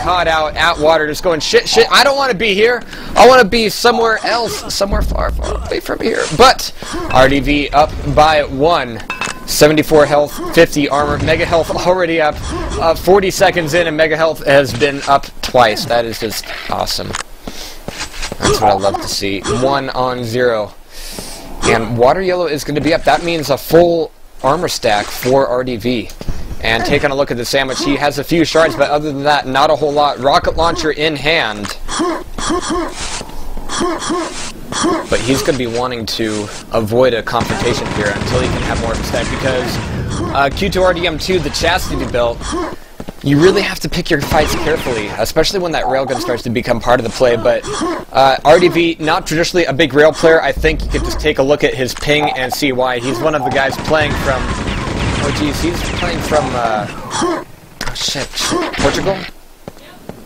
caught out at water, just going, shit, I don't want to be here. I want to be somewhere else, somewhere far, far away from here. But RDV up by 1. 74 health, 50 armor, mega health already up, 40 seconds in, and mega health has been up twice. That is just awesome. That's what I love to see. 1 on 0. And water yellow is going to be up. That means a full armor stack for RDV. And taking a look at the sandwich, he has a few shards, but other than that, not a whole lot. Rocket launcher in hand. But he's going to be wanting to avoid a confrontation here until he can have more of a stack, because Q2RDM2, the chastity belt, you really have to pick your fights carefully, especially when that railgun starts to become part of the play. But RDV, not traditionally a big rail player. I think you could just take a look at his ping and see why. He's one of the guys playing from... Oh, geez, he's playing from... oh, shit. Portugal?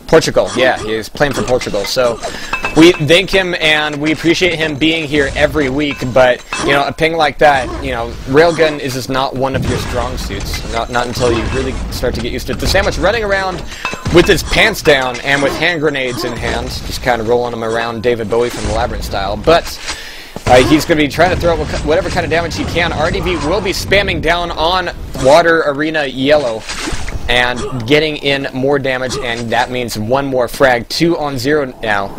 Portugal, yeah, he's playing for Portugal. So we thank him and we appreciate him being here every week, but, you know, a ping like that, you know, railgun is just not one of your strong suits. Not until you really start to get used to it. The sandwich running around with his pants down and with hand grenades in hand, just kind of rolling them around David Bowie from the Labyrinth style, but... he's going to be trying to throw whatever kind of damage he can. RDV will be spamming down on Water Arena Yellow and getting in more damage, and that means one more frag. 2 on 0 now,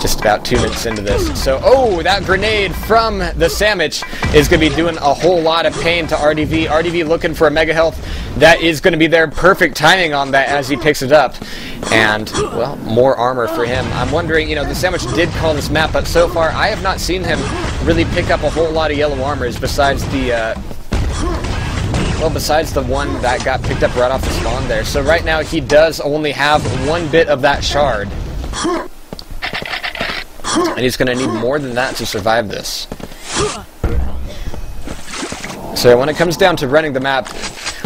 just about 2 minutes into this. So, oh, that grenade from the sandwich is going to be doing a whole lot of pain to RDV. RDV looking for a mega health. That is going to be their perfect timing on that as he picks it up. And, well, more armor for him. I'm wondering, you know, the sandwich did call this map, but so far I have not seen him really pick up a whole lot of yellow armors besides the, besides the one that got picked up right off the spawn there. So right now he does only have 1 bit of that shard. And he's going to need more than that to survive this. So when it comes down to running the map,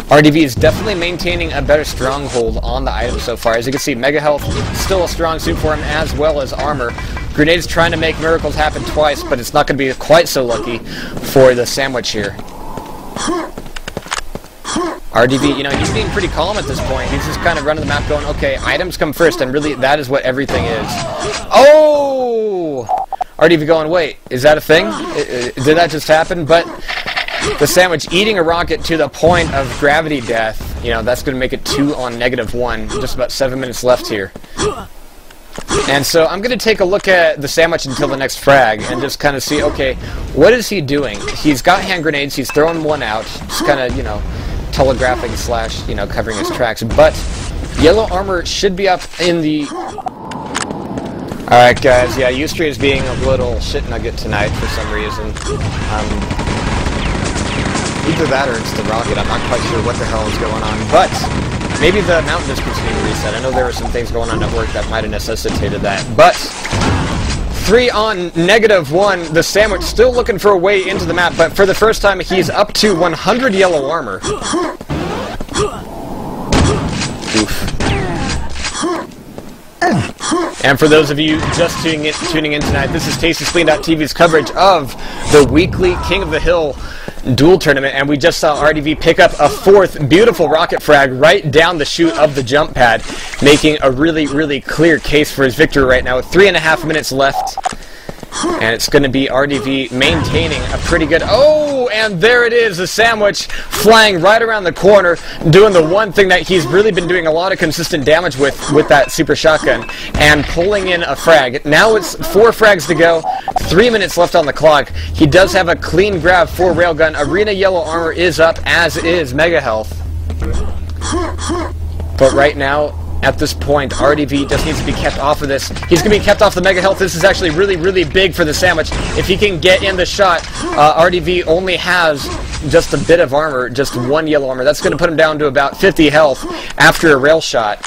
RDV is definitely maintaining a better stronghold on the item so far. As you can see, Mega Health still a strong suit for him, as well as armor. Grenade's trying to make miracles happen twice, but it's not going to be quite so lucky for the sandwich here. RDV, you know, he's being pretty calm at this point. He's just kind of running the map going, okay, items come first, and really that is what everything is. Oh! RDV going, wait, is that a thing? Did that just happen? But the sandwich eating a rocket to the point of gravity death, you know, that's going to make it 2 on -1. Just about 7 minutes left here. And so I'm going to take a look at the sandwich until the next frag and just kind of see, okay, what is he doing? He's got hand grenades, he's throwing one out, just kind of, you know, telegraphing / you know, covering his tracks. But yellow armor should be up in the... Alright guys, yeah, Ustream is being a little shit nugget tonight for some reason. Either that or it's the rocket. I'm not quite sure what the hell is going on, but maybe the mountain distance being reset. I know there were some things going on at work that might have necessitated that, but 3 on -1. The sandwich still looking for a way into the map, but for the first time he's up to 100 yellow armor. Oof. And for those of you just tuning in tonight, this is Tastyspleen.tv's coverage of the weekly King of the Hill duel tournament, and we just saw RDV pick up a 4th beautiful rocket frag right down the chute of the jump pad, making a really, really clear case for his victory right now. 3.5 minutes left, and it's going to be RDV maintaining a pretty good... Oh, and there it is, the sandwich flying right around the corner, doing the one thing that he's really been doing a lot of consistent damage with that super shotgun, and pulling in a frag. Now it's 4 frags to go, 3 minutes left on the clock. He does have a clean grab for railgun. Arena yellow armor is up, as is Mega Health. But right now, at this point, RDV just needs to be kept off of this. He's going to be kept off the Mega Health. This is actually really, really big for the sandwich. If he can get in the shot, RDV only has just a bit of armor, just 1 yellow armor. That's going to put him down to about 50 health after a rail shot.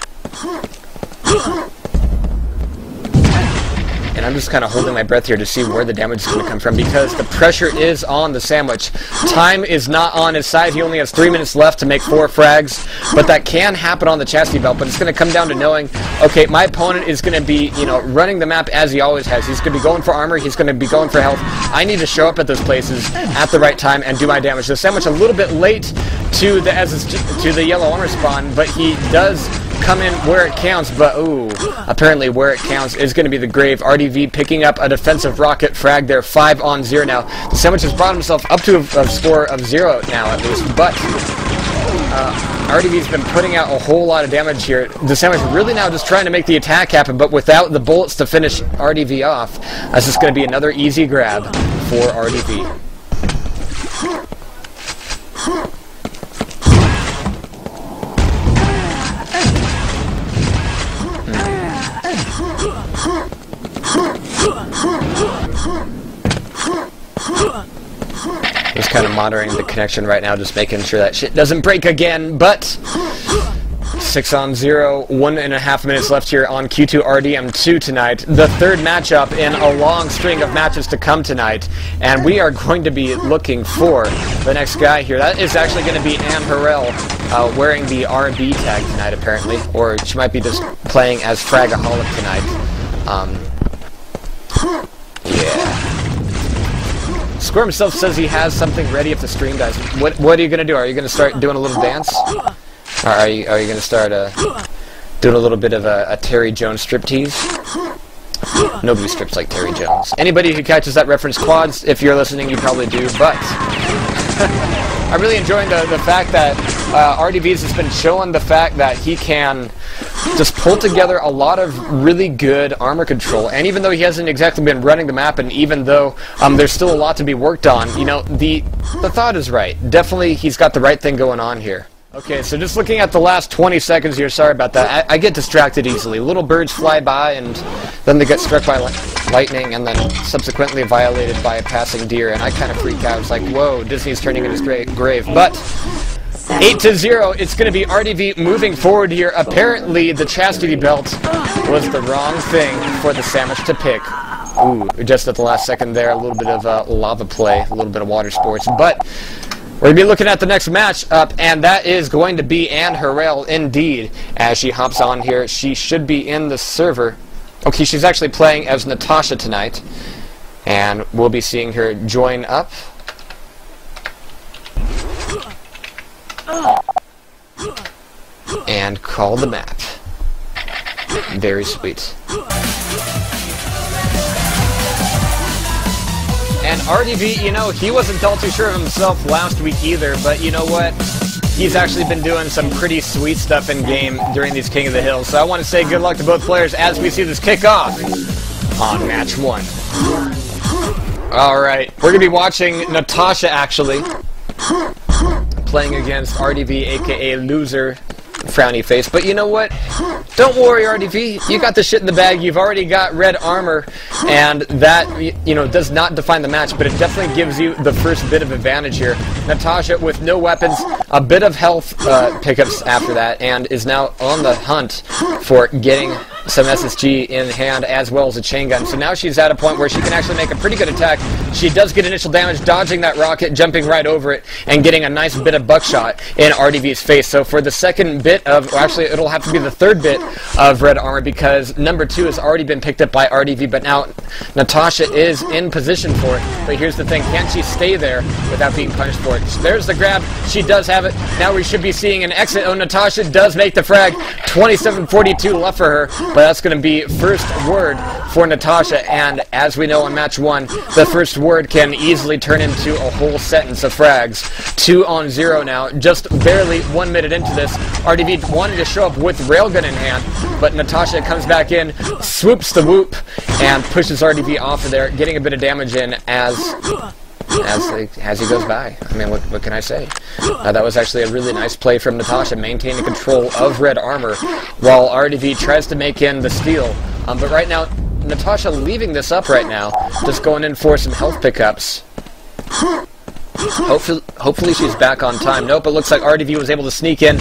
And I'm just kind of holding my breath here to see where the damage is going to come from, because the pressure is on the sandwich. Time is not on his side. He only has 3 minutes left to make 4 frags, but that can happen on the chastity belt. But it's going to come down to knowing, okay, my opponent is going to be, you know, running the map as he always has. He's going to be going for armor. He's going to be going for health. I need to show up at those places at the right time and do my damage. The sandwich a little bit late to the yellow armor spawn, but he does come in where it counts, but ooh, apparently where it counts is going to be the grave. RDV picking up a defensive rocket frag there, 5-on-0 now. The Sandwich has brought himself up to a score of 0 now at least, but RDV's been putting out a whole lot of damage here. The Sandwich really now just trying to make the attack happen, but without the bullets to finish RDV off. That's just going to be another easy grab for RDV. Just kind of monitoring the connection right now, just making sure that shit doesn't break again, but 6-on-0, 1.5 minutes left here on Q2 RDM2 tonight. The third matchup in a long string of matches to come tonight, and we are going to be looking for the next guy here. That is actually going to be Anne Harrell, wearing the RB tag tonight apparently, or she might be just playing as Fragaholic tonight. Yeah. Squirm himself says he has something ready if the stream dies. What are you going to do? Are you going to start doing a little dance? Or are you going to start doing a little bit of a Terry Jones striptease? Nobody strips like Terry Jones. Anybody who catches that reference, quads, if you're listening, you probably do, but I'm really enjoying the fact that RDV's has been showing the fact that he can just pull together a lot of really good armor control, and even though he hasn't exactly been running the map, and even though there's still a lot to be worked on, you know, the thought is right. Definitely he's got the right thing going on here. Okay, so just looking at the last 20 seconds here, sorry about that, I get distracted easily. Little birds fly by, and then they get struck by lightning, and then subsequently violated by a passing deer, and I kind of freak out. It's like, whoa, Disney's turning in his grave. But 8-0, it's going to be RDV moving forward here. Apparently, the chastity belt was the wrong thing for the Sandwich to pick. Ooh, just at the last second there, a little bit of lava play, a little bit of water sports, but we're going to be looking at the next match up, and that is going to be Anne Harrell, indeed. As she hops on here, she should be in the server. Okay, she's actually playing as Natasha tonight, and we'll be seeing her join up. And call the map. Very sweet. And RDV, you know, he wasn't all too sure of himself last week either, but you know what? He's actually been doing some pretty sweet stuff in game during these King of the Hill. So I want to say good luck to both players as we see this kick off on match 1. Alright, we're going to be watching Natasha actually playing against RDV, aka Loser. Frowny face, but you know what? Don't worry, RDV. You got the shit in the bag. You've already got red armor, and that, you know, does not define the match, but it definitely gives you the first bit of advantage here. Natasha with no weapons, a bit of health pickups after that, and is now on the hunt for getting some SSG in hand as well as a chain gun. So now she's at a point where she can actually make a pretty good attack. She does get initial damage, dodging that rocket, jumping right over it, and getting a nice bit of buckshot in RDV's face. So for the second bit of, well, actually it'll have to be the third bit of red armor, because number 2 has already been picked up by RDV, but now Natasha is in position for it. But here's the thing, can she stay there without being punished for it? There's the grab, she does have it. Now we should be seeing an exit. Oh, Natasha does make the frag. 27:42 left for her, but that's going to be first word for Natasha, and as we know in match 1, the first word can easily turn into a whole sentence of frags. 2-on-0 now, just barely 1 minute into this. RDV wanted to show up with railgun in hand, but Natasha comes back in, swoops the whoop, and pushes RDV off of there, getting a bit of damage in as he goes by. I mean, what can I say? That was actually a really nice play from Natasha, maintaining control of red armor, while RDV tries to make in the steal. But right now, Natasha leaving this up right now, just going in for some health pickups. Hopefully she's back on time. Nope, it looks like RDV was able to sneak in,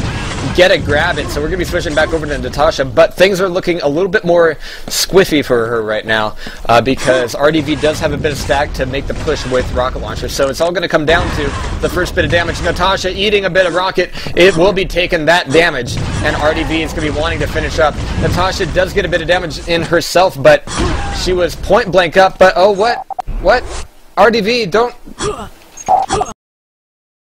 get a grab in, so we're going to be switching back over to Natasha, but things are looking a little bit more squiffy for her right now, because RDV does have a bit of stack to make the push with rocket launcher, so it's all going to come down to the first bit of damage. Natasha eating a bit of rocket, it will be taking that damage, and RDV is going to be wanting to finish up. Natasha does get a bit of damage in herself, but she was point blank up, but oh, what? RDV, don't...